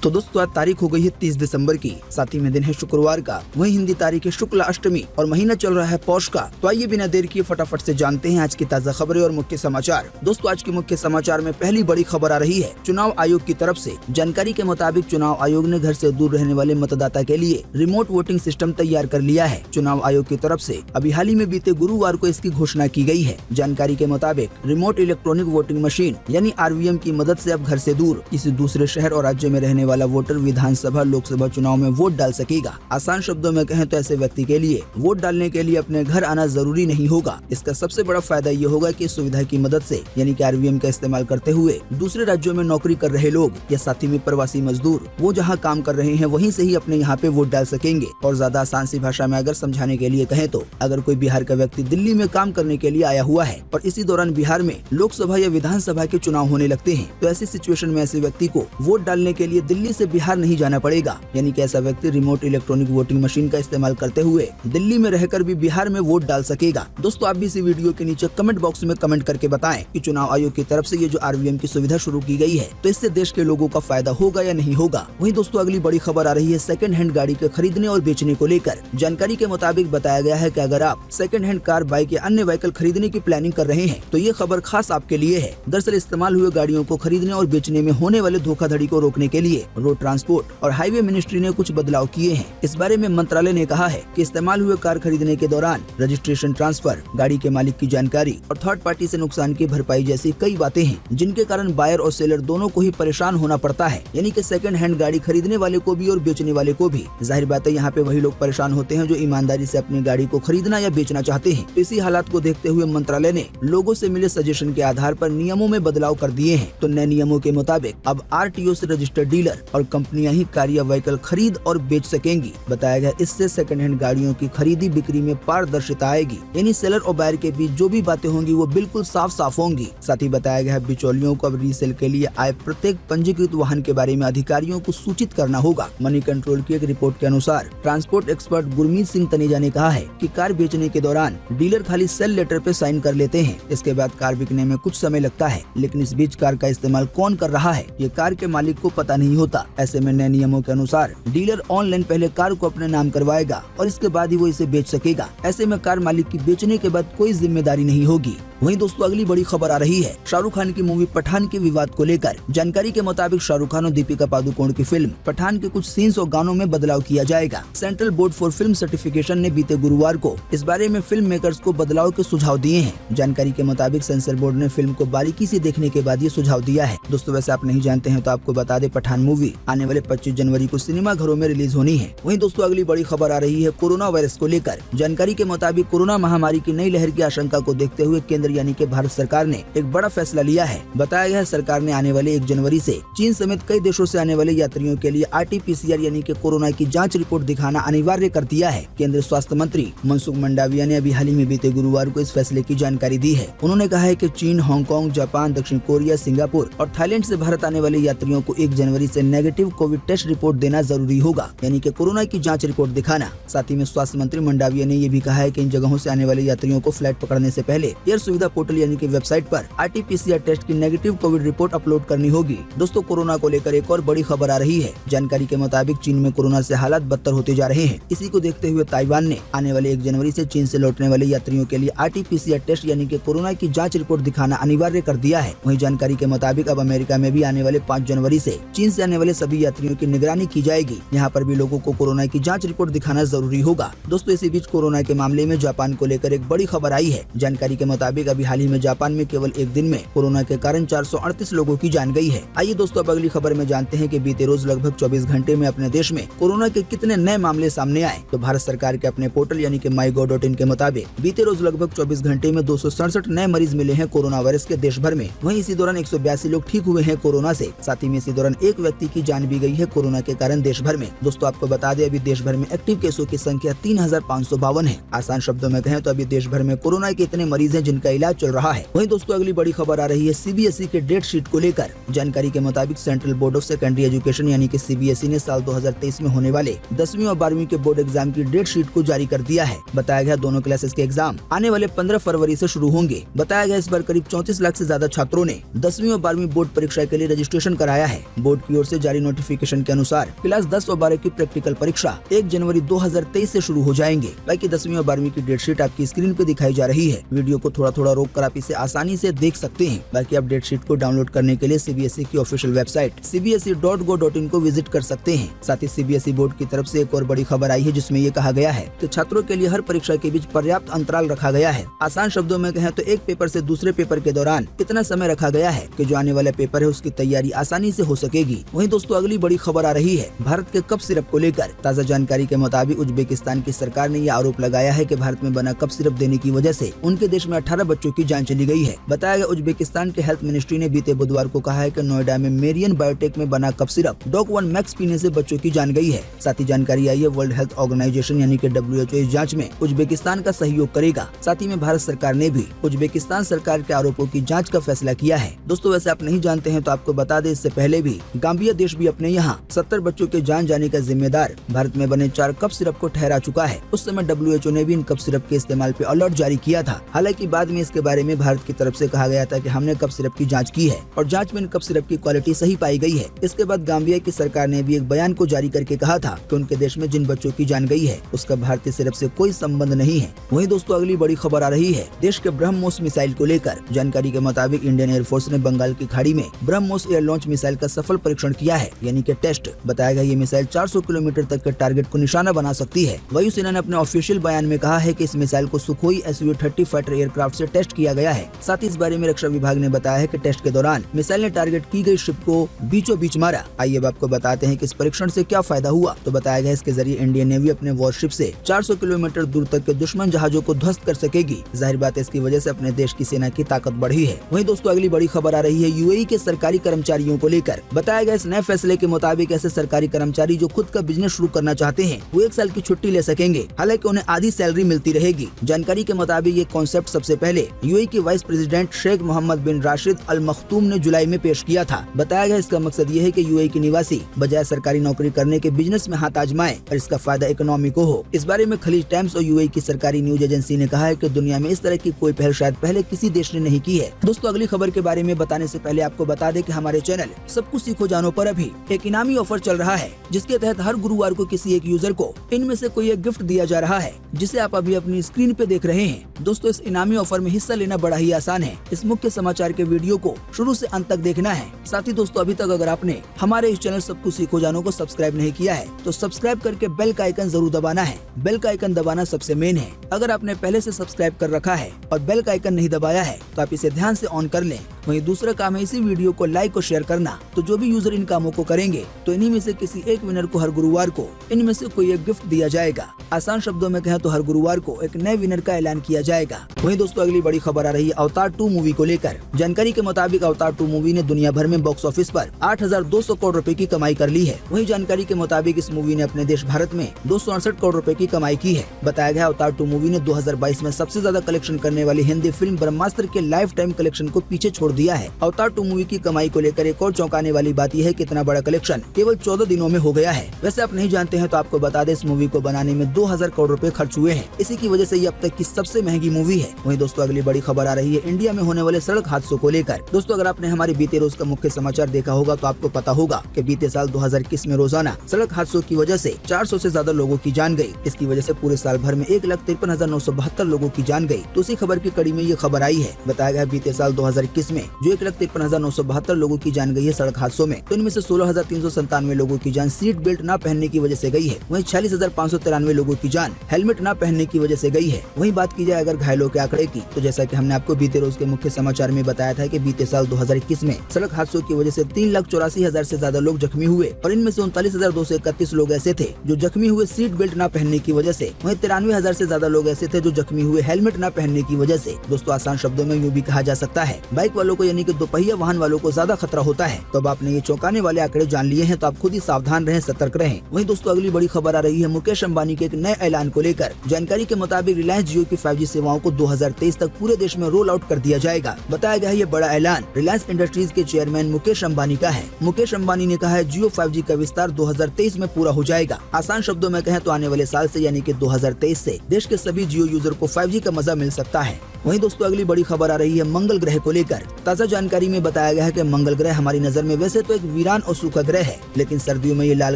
तो दोस्तों आज तारीख हो गई है 30 दिसंबर की, साथ ही में दिन है शुक्रवार का, वही हिंदी तारीख है शुक्ला अष्टमी और महीना चल रहा है पौष का। तो आइए बिना देर किए फटाफट से जानते हैं आज की ताजा खबरें और मुख्य समाचार। दोस्तों आज के मुख्य समाचार में पहली बड़ी खबर आ रही है चुनाव आयोग की तरफ से। जानकारी के मुताबिक चुनाव आयोग ने घर से दूर रहने वाले मतदाता के लिए रिमोट वोटिंग सिस्टम तैयार कर लिया है। चुनाव आयोग की तरफ से अभी हाल ही में बीते गुरुवार को इसकी घोषणा की गई है। जानकारी के मुताबिक रिमोट इलेक्ट्रॉनिक वोटिंग मशीन यानी RVM की मदद से अब घर से दूर किसी दूसरे शहर और राज्य में रहने वाला वोटर विधानसभा लोकसभा चुनाव में वोट डाल सकेगा। आसान शब्दों में कहें तो ऐसे व्यक्ति के लिए वोट डालने के लिए अपने घर आना जरूरी नहीं होगा। इसका सबसे बड़ा फायदा ये होगा कि इस सुविधा की मदद से यानी कि RVM का इस्तेमाल करते हुए दूसरे राज्यों में नौकरी कर रहे लोग या साथ ही में प्रवासी मजदूर वो जहाँ काम कर रहे हैं वहीं से ही अपने यहाँ पे वोट डाल सकेंगे। और ज्यादा आसान सी भाषा में अगर समझाने के लिए कहें तो अगर कोई बिहार का व्यक्ति दिल्ली में काम करने के लिए आया हुआ है और इसी दौरान बिहार में लोकसभा या विधानसभा के चुनाव होने लगते हैं तो ऐसी सिचुएशन में ऐसे व्यक्ति को वोट डालने के लिए दिल्ली से बिहार नहीं जाना पड़ेगा। यानी कि ऐसा व्यक्ति रिमोट इलेक्ट्रॉनिक वोटिंग मशीन का इस्तेमाल करते हुए दिल्ली में रहकर भी बिहार में वोट डाल सकेगा। दोस्तों आप भी इस वीडियो के नीचे कमेंट बॉक्स में कमेंट करके बताएं कि चुनाव आयोग की तरफ से ये जो RVM की सुविधा शुरू की गई है तो इससे देश के लोगों का फायदा होगा या नहीं होगा। वहीं दोस्तों अगली बड़ी खबर आ रही है सेकंड हैंड गाड़ी के खरीदने और बेचने को लेकर। जानकारी के मुताबिक बताया गया है कि अगर आप सेकंड हैंड कार, बाइक या अन्य व्हीकल खरीदने की प्लानिंग कर रहे हैं तो ये खबर खास आपके लिए है। दरअसल इस्तेमाल हुए गाड़ियों को खरीदने और बेचने में होने वाले धोखाधड़ी को रोकने के लिए रोड ट्रांसपोर्ट और हाईवे मिनिस्ट्री ने कुछ बदलाव किए हैं। इस बारे में मंत्रालय ने कहा है कि इस्तेमाल हुए कार खरीदने के दौरान रजिस्ट्रेशन ट्रांसफर, गाड़ी के मालिक की जानकारी और थर्ड पार्टी से नुकसान की भरपाई जैसी कई बातें हैं जिनके कारण बायर और सेलर दोनों को ही परेशान होना पड़ता है। यानी कि सेकंड हैंड गाड़ी खरीदने वाले को भी और बेचने वाले को भी। जाहिर बात है यहाँ पे वही लोग परेशान होते हैं जो ईमानदारी से अपनी गाड़ी को खरीदना या बेचना चाहते हैं। इसी हालात को देखते हुए मंत्रालय ने लोगों से मिले सजेशन के आधार पर नियमों में बदलाव कर दिए हैं। तो नए नियमों के मुताबिक अब RTO से रजिस्टर्ड डीलर और कंपनियां ही कार या व्हीकल खरीद और बेच सकेंगी। बताया गया इससे सेकंड हैंड गाड़ियों की खरीदी बिक्री में पारदर्शिता आएगी। यानी सेलर और बायर के बीच जो भी बातें होंगी वो बिल्कुल साफ साफ होंगी। साथ ही बताया गया है बिचौलियों को अब रीसेल के लिए आए प्रत्येक पंजीकृत वाहन के बारे में अधिकारियों को सूचित करना होगा। मनी कंट्रोल की एक रिपोर्ट के अनुसार ट्रांसपोर्ट एक्सपर्ट गुरमीत सिंह तनेजा ने कहा है कि कार बेचने के दौरान डीलर खाली सेल लेटर पे साइन कर लेते हैं। इसके बाद कार बिकने में कुछ समय लगता है, लेकिन इस बीच कार का इस्तेमाल कौन कर रहा है ये कार के मालिक को पता नहीं होता। ऐसे में नए नियमों के अनुसार डीलर ऑनलाइन पहले कार को अपने नाम करवाएगा और इसके बाद ही वो इसे बेच सकेगा। ऐसे में कार मालिक की बेचने के बाद कोई जिम्मेदारी नहीं होगी। वहीं दोस्तों अगली बड़ी खबर आ रही है शाहरुख खान की मूवी पठान के विवाद को लेकर। जानकारी के मुताबिक शाहरुख खान और दीपिका पादुकोण की फिल्म पठान के कुछ सीन्स और गानों में बदलाव किया जाएगा। Central board for film certification ने बीते गुरुवार को इस बारे में फिल्म मेकर्स को बदलाव के सुझाव दिए हैं। जानकारी के मुताबिक सेंसर बोर्ड ने फिल्म को बारीकी से देखने के बाद ये सुझाव दिया है। दोस्तों वैसे आप नहीं जानते हैं तो आपको बता दें पठान मूवी आने वाले 25 जनवरी को सिनेमा घरों में रिलीज होनी है। वहीं दोस्तों अगली बड़ी खबर आ रही है कोरोना वायरस को लेकर। जानकारी के मुताबिक कोरोना महामारी की नई लहर की आशंका को देखते हुए केंद्र यानी कि भारत सरकार ने एक बड़ा फैसला लिया है। बताया गया है सरकार ने आने वाले 1 जनवरी से चीन समेत कई देशों से आने वाले यात्रियों के लिए RT-PCR यानी कि कोरोना की जांच रिपोर्ट दिखाना अनिवार्य कर दिया है। केंद्रीय स्वास्थ्य मंत्री मनसुख मंडाविया ने अभी हाल ही में बीते गुरुवार को इस फैसले की जानकारी दी है। उन्होंने कहा है कि चीन, हांगकांग, जापान, दक्षिण कोरिया, सिंगापुर और थाईलैंड से भारत आने वाले यात्रियों को 1 जनवरी से नेगेटिव कोविड टेस्ट रिपोर्ट देना जरूरी होगा, यानी कि कोरोना की जांच रिपोर्ट दिखाना। साथ ही में स्वास्थ्य मंत्री मंडाविया ने ये भी कहा है कि इन जगहों से आने वाले यात्रियों को फ्लाइट पकड़ने से पहले एयर सुविधा पोर्टल यानी कि वेबसाइट पर RT-PCR टेस्ट की नेगेटिव कोविड रिपोर्ट अपलोड करनी होगी। दोस्तों कोरोना को लेकर एक और बड़ी खबर आ रही है। जानकारी के मुताबिक चीन में कोरोना से हालात बदतर होते जा रहे हैं। इसी को देखते हुए ताइवान ने आने वाले 1 जनवरी से चीन से लौटने वाले यात्रियों के लिए RT-PCR टेस्ट यानी कि कोरोना की जांच रिपोर्ट दिखाना अनिवार्य कर दिया है। वहीं जानकारी के मुताबिक अब अमेरिका में भी आने वाले 5 जनवरी से चीन से आने वाले सभी यात्रियों की निगरानी की जाएगी। यहाँ पर भी लोगों को कोरोना की जांच रिपोर्ट दिखाना जरूरी होगा। दोस्तों इसी बीच कोरोना के मामले में जापान को लेकर एक बड़ी खबर आई है। जानकारी के मुताबिक अभी हाल ही में जापान में केवल एक दिन में कोरोना के कारण 438 लोगों की जान गई है। आइए दोस्तों अब अगली खबर में जानते हैं कि बीते रोज लगभग 24 घंटे में अपने देश में कोरोना के कितने नए मामले सामने आए। तो भारत सरकार के अपने पोर्टल यानी कि mygov.in के मुताबिक बीते रोज लगभग 24 घंटे में 267 नए मरीज मिले हैं कोरोना वायरस के देश भर में। वहीं इसी दौरान 182 लोग ठीक हुए हैं कोरोना से। साथ ही में इसी दौरान एक व्यक्ति की जान भी गई है कोरोना के कारण देश भर में। दोस्तों आपको बता दें अभी देश भर में एक्टिव केसों की संख्या 3552 है। आसान शब्दों में कहें तो अभी देश भर में कोरोना के इतने मरीज हैं जिनका इलाज चल रहा है। वहीं दोस्तों अगली बड़ी खबर आ रही है CBSE के डेट शीट को लेकर। जानकारी के मुताबिक central board of secondary education यानी कि CBSE ने साल 2023 में होने वाले 10वीं और 12वीं के बोर्ड एग्जाम की डेट शीट को जारी कर दिया है। बताया गया दोनों क्लासेस के एग्जाम आने वाले 15 फरवरी से शुरू होंगे। बताया गया इस बार करीब 34 लाख से ज्यादा छात्रों ने 10वीं और 12वीं बोर्ड परीक्षा के लिए रजिस्ट्रेशन कराया है। बोर्ड की ओर से जारी नोटिफिकेशन के अनुसार क्लास 10 और 12 की प्रैक्टिकल परीक्षा 1 जनवरी 2023 से शुरू हो जाएंगे। बाकी 10वीं और 12वीं की डेट शीट आपकी स्क्रीन पे दिखाई जा रही है। वीडियो को थोड़ा रोक कर आप इसे आसानी से देख सकते हैं। बाकी आप डेट शीट को डाउनलोड करने के लिए CBSE की ऑफिशियल वेबसाइट cbse.go.in को विजिट कर सकते हैं। साथ ही CBSE बोर्ड की तरफ से एक और बड़ी खबर आई है जिसमें ये कहा गया है कि छात्रों के लिए हर परीक्षा के बीच पर्याप्त अंतराल रखा गया है। आसान शब्दों में कहें तो एक पेपर से दूसरे पेपर के दौरान इतना समय रखा गया है कि जो आने वाला पेपर है उसकी तैयारी आसानी से हो सकेगी। वहीं दोस्तों अगली बड़ी खबर आ रही है भारत के कप सिरप को लेकर। ताज़ा जानकारी के मुताबिक उज्बेकिस्तान की सरकार ने यह आरोप लगाया है कि भारत में बना कप सिरप देने की वजह से उनके देश में 18 बच्चों की जान चली गई है। बताया गया उज्बेकिस्तान के हेल्थ मिनिस्ट्री ने बीते बुधवार को कहा है कि नोएडा में मेरियन बायोटेक में बना कप सिरप डॉक 1 मैक्स पीने से बच्चों की जान गई है। साथ ही जानकारी आई है वर्ल्ड हेल्थ ऑर्गेनाइजेशन यानी कि WHO इस जांच में उज्बेकिस्तान का सहयोग करेगा। साथ ही में भारत सरकार ने भी उज्बेकिस्तान सरकार के आरोपों की जांच का फैसला किया है। दोस्तों वैसे आप नहीं जानते हैं तो आपको बता दें, इससे पहले भी गाम्बिया देश भी अपने यहाँ 70 बच्चों के जान जाने का जिम्मेदार भारत में बने 4 कप सिरप को ठहरा चुका है। उस समय WHO ने भी इन कप सिरप के इस्तेमाल पे अलर्ट जारी किया था। हालांकि बाद में इसके बारे में भारत की तरफ से कहा गया था कि हमने कप सिरप की जांच की है और जांच में इन कप सिरप की क्वालिटी सही पाई गई है। इसके बाद गाम्बिया की सरकार ने भी एक बयान को जारी करके कहा था कि उनके देश में जिन बच्चों की जान गई है उसका भारतीय सिरप से कोई संबंध नहीं है। वहीं दोस्तों अगली बड़ी खबर आ रही है देश के ब्रह्मोस मिसाइल को लेकर। जानकारी के मुताबिक इंडियन एयरफोर्स ने बंगाल की खाड़ी में ब्रह्मोस एयर लॉन्च मिसाइल का सफल परीक्षण किया है यानी कि टेस्ट। बताया गया ये मिसाइल 400 किलोमीटर तक के टारगेट को निशाना बना सकती है। वायुसेना ने अपने ऑफिशियल बयान में कहा है कि इस मिसाइल को सुखोई Su-30 फाइटर एयरक्राफ्ट से टेस्ट किया गया है। साथ ही इस बारे में रक्षा विभाग ने बताया है कि टेस्ट के दौरान मिसाइल ने टारगेट की गई शिप को बीचों बीच मारा। आइए अब आपको बताते हैं कि इस परीक्षण से क्या फायदा हुआ। तो बताया गया इसके जरिए इंडियन नेवी अपने वॉरशिप से 400 किलोमीटर दूर तक के दुश्मन जहाजों को ध्वस्त कर सकेगी। जाहिर बात है इसकी वजह से अपने देश की सेना की ताकत बढ़ी है। वहीं दोस्तों अगली बड़ी खबर आ रही है UAE के सरकारी कर्मचारियों को लेकर। बताया गया इस नए फैसले के मुताबिक ऐसे सरकारी कर्मचारी जो खुद का बिजनेस शुरू करना चाहते हैं वो 1 साल की छुट्टी ले सकेंगे। हालांकि उन्हें आधी सैलरी मिलती रहेगी। जानकारी के मुताबिक ये कॉन्सेप्ट सबसे पहले UAE के वाइस प्रेसिडेंट शेख मोहम्मद बिन राशिद अल मखतूम ने जुलाई में पेश किया था। बताया गया इसका मकसद ये है कि UAE के निवासी बजाय सरकारी नौकरी करने के बिजनेस में हाथ आजमाएं और इसका फायदा इकोनॉमी को हो। इस बारे में खलीज टाइम्स और UAE की सरकारी न्यूज एजेंसी ने कहा है कि दुनिया में इस तरह की कोई पहल शायद पहले किसी देश ने नहीं की है। दोस्तों अगली खबर के बारे में बताने से पहले आपको बता दें कि हमारे चैनल सब कुछ सीखो जानो पर अभी एक इनामी ऑफर चल रहा है जिसके तहत हर गुरुवार को किसी एक यूजर को इनमें से कोई एक गिफ्ट दिया जा रहा है जिसे आप अभी अपनी स्क्रीन पे देख रहे हैं। दोस्तों इस इनामी ऑफर में हिस्सा लेना बड़ा ही आसान है। इस मुख्य समाचार के वीडियो को शुरू से अंत तक देखना है। साथ ही दोस्तों अभी तक अगर आपने हमारे इस चैनल सब कुछ सीखो जानो को सब्सक्राइब नहीं किया है तो सब्सक्राइब करके बेल का आइकन जरूर दबाना है। बेल का आइकन दबाना सबसे मेन है। अगर आपने पहले से सब्सक्राइब कर रखा है और बेल का आइकन नहीं दबाया है तो आप इसे ध्यान से ऑन कर लें। वहीं दूसरा काम है इसी वीडियो को लाइक और शेयर करना। तो जो भी यूजर इन कामों को करेंगे तो इन्हीं में से किसी एक विनर को हर गुरुवार को इनमें से कोई एक गिफ्ट दिया जाएगा। आसान शब्दों में कहें तो हर गुरुवार को एक नए विनर का ऐलान किया जाएगा। वहीं दोस्तों अगली बड़ी खबर आ रही है अवतार 2 मूवी को लेकर। जानकारी के मुताबिक अवतार 2 मूवी ने दुनिया भर में बॉक्स ऑफिस पर 8,200 करोड़ रुपए की कमाई कर ली है। वहीं जानकारी के मुताबिक इस मूवी ने अपने देश भारत में 268 करोड़ रुपए की कमाई की है। बताया गया अवतार 2 मूवी ने 2022 में सबसे ज्यादा कलेक्शन करने वाली हिंदी फिल्म ब्रह्मास्त्र के लाइफ टाइम कलेक्शन को पीछे छोड़ दिया है। अवतार 2 मूवी की कमाई को लेकर एक और चौंकाने वाली बात यह है कि इतना बड़ा कलेक्शन केवल 14 दिनों में हो गया है। वैसे आप नहीं जानते हैं तो आपको बता दें इस मूवी को बनाने में 2000 करोड़ रुपए खर्च हुए हैं। इसी की वजह से ये अब तक की सबसे महंगी मूवी है। वहीं दोस्तों अगली बड़ी खबर आ रही है इंडिया में होने वाले सड़क हादसों को लेकर। दोस्तों अगर आपने हमारे बीते रोज का मुख्य समाचार देखा होगा तो आपको पता होगा कि बीते साल 2021 में रोजाना सड़क हादसों की वजह से 400 से ज्यादा लोगों की जान गई। इसकी वजह से पूरे साल भर में 1,53,972 लोगों की जान गई। तो उसी खबर की कड़ी में ये खबर आई है। बताया गया बीते साल 2021 में जो 1,53,972 लोगों की जान गई है सड़क हादसों में, तो इनमें से 16,397 लोगों की जान सीट बेल्ट न पहनने की वजह से गई है। वहीं 46,593 लोगों की जान हेलमेट न पहनने की वजह से गई है। वहीं बात की जाए अगर घायलों के आंकड़े की, तो जैसा कि हमने आपको बीते रोज के मुख्य समाचार में बताया था कि बीते साल 2021 में सड़क हादसों की वजह से 3,84,000 से ज्यादा लोग जख्मी हुए और इनमें से 39,231 लोग ऐसे थे जो जख्मी हुए सीट बेल्ट न पहनने की वजह से। वहीं 93,000 से ज्यादा लोग ऐसे थे जो जख्मी हुए हेलमेट न पहनने की वजह से। दोस्तों आसान शब्दों में यूँ भी कहा जा सकता है बाइक वालों को यानी कि दोपहिया वाहन वालों को ज्यादा खतरा होता है। तो अब आपने ये चौंकाने वाले आंकड़े जान लिए हैं तो आप खुद ही सावधान रहें, सतर्क रहें। वहीं दोस्तों अगली बड़ी खबर आ रही है मुकेश अंबानी के एक नए ऐलान को लेकर। जानकारी के मुताबिक रिलायंस जियो की 5G सेवाओं को 2023 तक पूरे देश में रोल आउट कर दिया जाएगा। बताया गया है ये बड़ा ऐलान रिलायंस इंडस्ट्रीज के चेयरमैन मुकेश अंबानी का है। मुकेश अंबानी ने कहा है जियो 5G का विस्तार 2023 में पूरा हो जाएगा। आसान शब्दों में कहें तो आने वाले साल से यानी कि 2023 से देश के सभी जियो यूजर को 5G का मजा मिल सकता है। वहीं दोस्तों अगली बड़ी खबर आ रही है मंगल ग्रह को लेकर। ताज़ा जानकारी में बताया गया है कि मंगल ग्रह हमारी नजर में वैसे तो एक वीरान और सूखा ग्रह है, लेकिन सर्दियों में ये लाल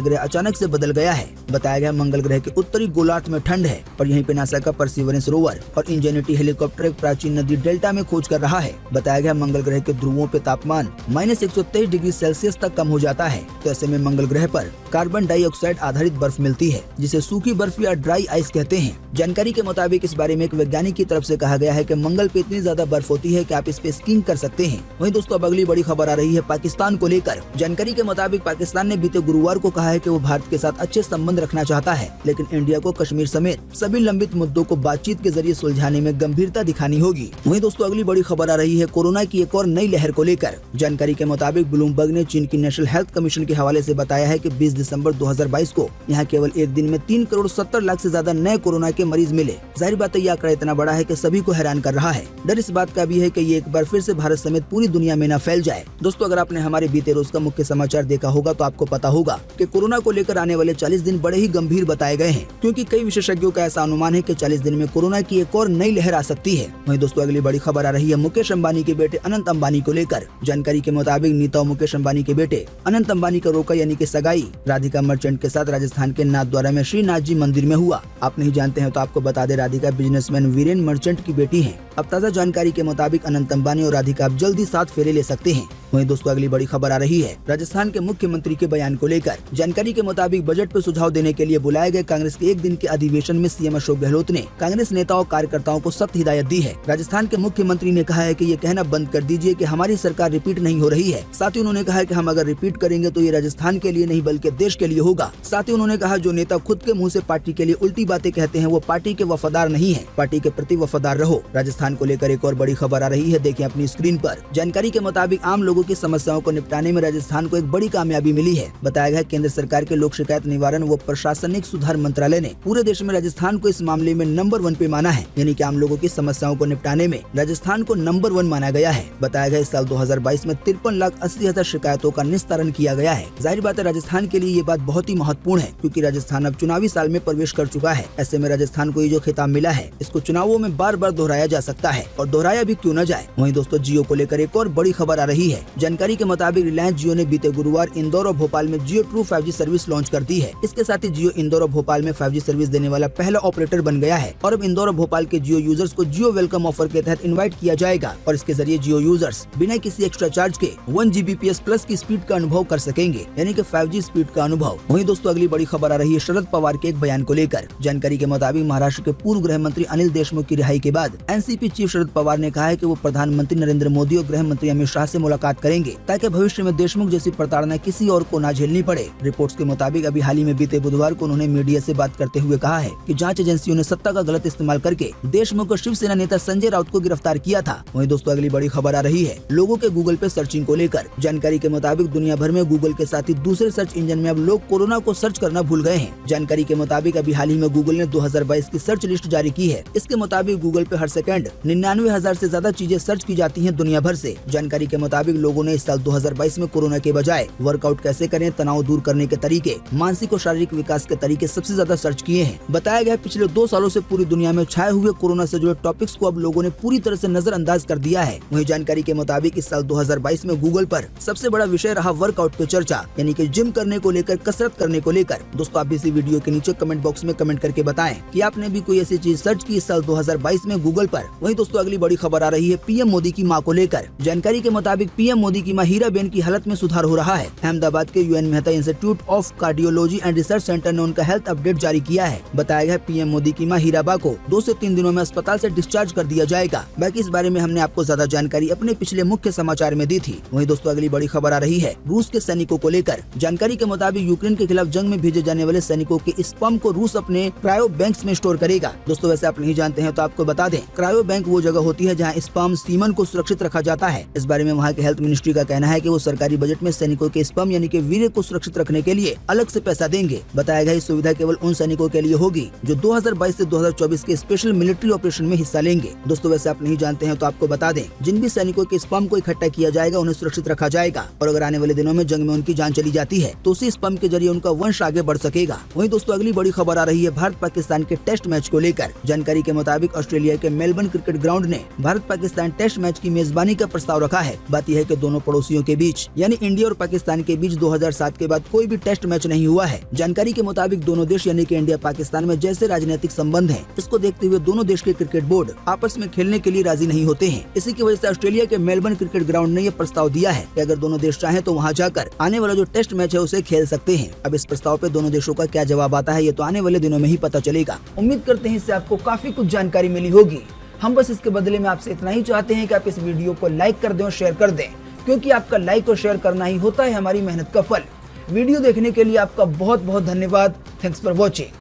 ग्रह अचानक से बदल गया है। बताया गया मंगल ग्रह के उत्तरी गोलार्ध में ठंड है, पर यहीं पे नासा का परसिवरेंस रोवर और इंजेनिटी हेलीकॉप्टर एक प्राचीन नदी डेल्टा में खोज कर रहा है। बताया गया मंगल ग्रह के ध्रुवों पे तापमान -123 डिग्री सेल्सियस तक कम हो जाता है, तो ऐसे में मंगल ग्रह पर कार्बन डाइऑक्साइड आधारित बर्फ मिलती है, जिसे सूखी बर्फ या ड्राई आइस कहते हैं। जानकारी के मुताबिक इस बारे में एक वैज्ञानिक की तरफ से कहा गया है कि मंगल पे इतनी ज्यादा बर्फ होती है कि आप इस पे स्कीइंग कर सकते हैं। वहीं दोस्तों अब अगली बड़ी खबर आ रही है पाकिस्तान को लेकर। जानकारी के मुताबिक पाकिस्तान ने बीते गुरुवार को कहा है कि वो भारत के साथ अच्छे संबंध रखना चाहता है, लेकिन इंडिया को कश्मीर समेत सभी लंबित मुद्दों को बातचीत के जरिए सुलझाने में गंभीरता दिखानी होगी। वहीं दोस्तों अगली बड़ी खबर आ रही है कोरोना की एक और नई लहर को लेकर। जानकारी के मुताबिक ब्लूमबर्ग ने चीन की नेशनल हेल्थ कमीशन के हवाले से बताया है कि 20 दिसंबर 2022 को यहाँ केवल एक दिन में 3 करोड़ 70 लाख से ज्यादा नए कोरोना के मरीज मिले। जाहिर बात है ये आंकड़ा इतना बड़ा है कि सभी को हैरान कर रहा है। डर इस बात का भी है कि ये एक बार फिर से भारत समेत पूरी दुनिया में न फैल जाए। दोस्तों अगर आपने हमारे बीते रोज का मुख्य समाचार देखा होगा तो आपको पता होगा कि कोरोना को लेकर आने वाले 40 दिन बड़े ही गंभीर बताए गए हैं, क्योंकि कई विशेषज्ञों का ऐसा अनुमान है कि 40 दिन में कोरोना की एक और नई लहर आ सकती है। वहीं दोस्तों अगली बड़ी खबर आ रही है मुकेश अंबानी के बेटे अनंत अंबानी को लेकर। जानकारी के मुताबिक नीता और मुकेश अंबानी के बेटे अनंत अंबानी का रोका यानी कि सगाई राधिका मर्चेंट के साथ राजस्थान के नाथद्वारा में श्रीनाथ जी मंदिर में हुआ। आप नहीं जानते हैं तो आपको बता दे, राधिका बिजनेसमैन वीरेन मर्चेंट की बेटी है। अब ताज़ा जानकारी के मुताबिक अनंत अंबानी और राधिका अब जल्दी 7 फेरे ले सकते हैं। वहीं दोस्तों अगली बड़ी खबर आ रही है राजस्थान के मुख्यमंत्री के बयान को लेकर। जानकारी के मुताबिक बजट पर सुझाव देने के लिए बुलाए गए कांग्रेस के एक दिन के अधिवेशन में सीएम अशोक गहलोत ने कांग्रेस नेताओं कार्यकर्ताओं को सख्त हिदायत दी है। राजस्थान के मुख्यमंत्री ने कहा है कि ये कहना बंद कर दीजिए कि हमारी सरकार रिपीट नहीं हो रही है। साथ ही उन्होंने कहा कि हम अगर रिपीट करेंगे तो ये राजस्थान के लिए नहीं बल्कि देश के लिए होगा। साथ ही उन्होंने कहा जो नेता खुद के मुँह से पार्टी के लिए उल्टी बातें कहते हैं वो पार्टी के वफादार नहीं है, पार्टी के प्रति वफादार रहो। राजस्थान को लेकर एक और बड़ी खबर आ रही है, देखिए अपनी स्क्रीन पर। जानकारी के मुताबिक आम लोगों की समस्याओं को निपटाने में राजस्थान को एक बड़ी कामयाबी मिली है। बताया गया केंद्र सरकार के लोक शिकायत निवारण व प्रशासनिक सुधार मंत्रालय ने पूरे देश में राजस्थान को इस मामले में नंबर 1 पे माना है, यानी कि आम लोगों की समस्याओं को निपटाने में राजस्थान को नंबर 1 माना गया है। बताया गया इस साल 2022 में 53,80,000 शिकायतों का निस्तारण किया गया है। जाहिर बात है राजस्थान के लिए ये बात बहुत ही महत्वपूर्ण है, क्योंकि राजस्थान अब चुनावी साल में प्रवेश कर चुका है। ऐसे में राजस्थान को ये जो खिताब मिला है इसको चुनावों में बार बार दोहराया जा सकता है, और दोहराया भी क्यों न जाए। वहीं दोस्तों जियो को लेकर एक और बड़ी खबर आ रही है। जानकारी के मुताबिक रिलायंस जियो ने बीते गुरुवार इंदौर और भोपाल में जियो ट्रू 5G सर्विस लॉन्च कर दी है। इसके साथ ही जियो इंदौर और भोपाल में 5G सर्विस देने वाला पहला ऑपरेटर बन गया है, और अब इंदौर और भोपाल के जियो यूजर्स को जियो वेलकम ऑफर के तहत इनवाइट किया जाएगा, और इसके जरिए जियो यूजर्स बिना किसी एक्स्ट्रा चार्ज के 1 Gbps प्लस की स्पीड का अनुभव कर सकेंगे, यानी कि 5G स्पीड का अनुभव। वहीं दोस्तों अगली बड़ी खबर आ रही है शरद पवार के एक बयान को लेकर। जानकारी के मुताबिक महाराष्ट्र के पूर्व गृह मंत्री अनिल देशमुख की रिहाई के बाद एनसीपी चीफ शरद पवार ने कहा है कि वो प्रधानमंत्री नरेंद्र मोदी और गृह मंत्री अमित शाह से मुलाकात करेंगे, ताकि भविष्य में देशमुख जैसी प्रताड़ना किसी और को न झेलनी पड़े। रिपोर्ट्स के मुताबिक अभी हाल ही में बीते बुधवार को उन्होंने मीडिया से बात करते हुए कहा है कि जांच एजेंसियों ने सत्ता का गलत इस्तेमाल करके देशमुख और शिवसेना नेता संजय राउत को गिरफ्तार किया था। वहीं दोस्तों अगली बड़ी खबर आ रही है लोगों के गूगल पे सर्चिंग को लेकर। जानकारी के मुताबिक दुनिया भर में गूगल के साथ ही दूसरे सर्च इंजन में अब लोग कोरोना को सर्च करना भूल गए हैं। जानकारी के मुताबिक अभी हाल ही में गूगल ने 2022 की सर्च लिस्ट जारी की है। इसके मुताबिक गूगल पे हर सेकंड 99,000 से ज्यादा चीजें सर्च की जाती हैं दुनिया भर से। जानकारी के मुताबिक लोगों ने इस साल 2022 में कोरोना के बजाय वर्कआउट कैसे करें, तनाव दूर करने के तरीके, मानसिक और शारीरिक विकास के तरीके सबसे ज्यादा सर्च किए हैं। बताया गया पिछले 2 सालों से पूरी दुनिया में छाए हुए कोरोना से जुड़े टॉपिक्स को अब लोगों ने पूरी तरह से नजरअंदाज कर दिया है। वहीं जानकारी के मुताबिक इस साल 2022 में गूगल पर सबसे बड़ा विषय रहा वर्कआउट पे चर्चा, यानी कि जिम करने को लेकर, कसरत करने को लेकर। दोस्तों आप भी इसी वीडियो के नीचे कमेंट बॉक्स में कमेंट करके बताएं कि आपने भी कोई ऐसी चीज सर्च की इस साल 2022 में गूगल पर। वहीं दोस्तों अगली बड़ी खबर आ रही है पीएम मोदी की मां को लेकर। जानकारी के मुताबिक पीएम मोदी की मां हीराबेन की हालत में सुधार हो रहा है। अहमदाबाद के UN Mehta institute of cardiology and research centre ने उनका हेल्थ अपडेट जारी किया है। बताया गया पीएम मोदी की मां हीराबा को 2 से 3 दिनों में अस्पताल से डिस्चार्ज कर दिया जाएगा। बाकी इस बारे में हमने आपको ज्यादा जानकारी अपने पिछले मुख्य समाचार में दी थी। वहीं दोस्तों अगली बड़ी खबर आ रही है रूस के सैनिकों को लेकर। जानकारी के मुताबिक यूक्रेन के खिलाफ जंग में भेजे जाने वाले सैनिकों के स्पर्म को रूस अपने क्रायो बैंक्स में स्टोर करेगा। दोस्तों वैसे आप नहीं जानते हैं तो आपको बता दें, क्रायो बैंक वो जगह होती है जहाँ स्पर्म सीमन को सुरक्षित रखा जाता है। इस बारे में वहाँ के हेल्थ मिनिस्ट्री का कहना है कि वो सरकारी बजट में सैनिकों के स्पर्म यानी कि वीर्य को सुरक्षित रखने के लिए अलग से पैसा देंगे। बताया गया इस सुविधा केवल उन सैनिकों के लिए होगी जो 2022 से 2024 के स्पेशल मिलिट्री ऑपरेशन में हिस्सा लेंगे। दोस्तों वैसे आप नहीं जानते हैं तो आपको बता दें, जिन भी सैनिकों के स्पर्म को इकट्ठा किया जाएगा उन्हें सुरक्षित रखा जाएगा और अगर आने वाले दिनों में जंग में उनकी जान चली जाती है तो उसी स्पर्म के जरिए उनका वंश आगे बढ़ सकेगा। वहीं दोस्तों अगली बड़ी खबर आ रही है भारत पाकिस्तान के टेस्ट मैच को लेकर। जानकारी के मुताबिक ऑस्ट्रेलिया के मेलबर्न क्रिकेट ग्राउंड ने भारत पाकिस्तान टेस्ट मैच की मेजबानी का प्रस्ताव रखा है। बात यह है कि दोनों पड़ोसियों के बीच यानी इंडिया और पाकिस्तान के बीच 2007 के बाद कोई भी टेस्ट मैच नहीं हुआ है। जानकारी के मुताबिक दोनों देश यानी कि इंडिया पाकिस्तान में जैसे राजनीतिक संबंध हैं, इसको देखते हुए दोनों देश के क्रिकेट बोर्ड आपस में खेलने के लिए राजी नहीं होते हैं। इसी की वजह से ऑस्ट्रेलिया के मेलबर्न क्रिकेट ग्राउंड ने यह प्रस्ताव दिया है कि अगर दोनों देश चाहें तो वहां जाकर आने वाला जो टेस्ट मैच है उसे खेल सकते हैं। अब इस प्रस्ताव पे दोनों देशों का क्या जवाब आता है ये तो आने वाले दिनों में ही पता चलेगा। उम्मीद करते हैं इससे आपको काफी कुछ जानकारी मिली होगी। हम बस इसके बदले में आपसे इतना ही चाहते हैं कि आप इस वीडियो को लाइक कर दें और शेयर कर दें, क्योंकि आपका लाइक और शेयर करना ही होता है हमारी मेहनत का फल। वीडियो देखने के लिए आपका बहुत बहुत धन्यवाद। Thanks for watching.